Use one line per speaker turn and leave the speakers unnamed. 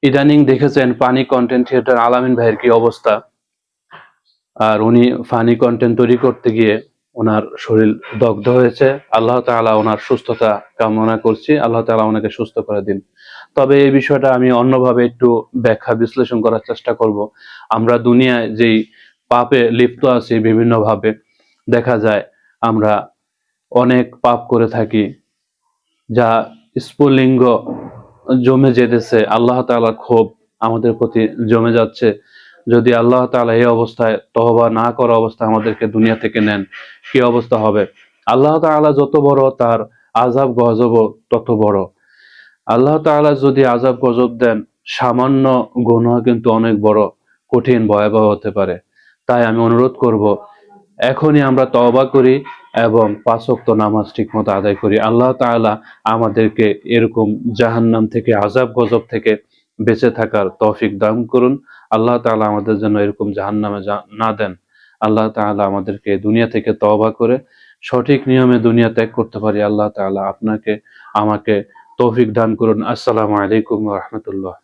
ইদানিং দেখেছেন funny content creator আলামিন ভাইয়ের কি অবস্থা। আর উনি ফানি কন্টেন্ট তৈরি করতে গিয়ে ওনার শরীর দগ্ধ হয়েছে। আল্লাহ তাআলা ওনার সুস্থতা কামনা করছি, আল্লাহ তাআলা ওনাকে সুস্থ করে দিন। তবে এই বিষয়টা আমি অন্যভাবে একটু ব্যাখ্যা বিশ্লেষণ করার চেষ্টা করব। আমরা দুনিয়ায় যেই পাপে লিপ্ত আছি বিভিন্নভাবে, দেখা যায় আমরা অনেক পাপ করে থাকি, যা স্ফুলিঙ্গ জমে যেতেছে। আল্লাহ তাআলার ক্ষোভ আমাদের প্রতি জমে যাচ্ছে। যদি আল্লাহ তাআলা এই অবস্থায় তওবা না করা অবস্থায় আমাদেরকে দুনিয়া থেকে নেন, কি অবস্থা হবে? আল্লাহ তাআলা যত বড়, তার আযাব গজবও তত বড়। আল্লাহ তাআলা যদি আযাব গজব দেন, সামান্য গুনাহ কিন্তু অনেক বড়, কঠিন, ভয়াবহ হতে পারে। তাই আমি অনুরোধ করব, এখনই আমরা তওবা করি এবং ৫ ওয়াক্ত নামাজ ঠিকমতো আদায় করি। আল্লাহ তাআলা আমাদেরকে এরকম জাহান্নাম থেকে, আযাব গজব থেকে বেঁচে থাকার তৌফিক দান করুন। আল্লাহ তাআলা আমাদের জন্য এরকম জাহান্নামে না দেন। আল্লাহ তাআলা আমাদেরকে দুনিয়া থেকে তওবা করে সঠিক নিয়মে দুনিয়া ত্যাগ করতে পারি। আল্লাহ তাআলা আপনাকে আমাকে তৌফিক দান করুন। আসসালামু আলাইকুম ওয়া রাহমাতুল্লাহ।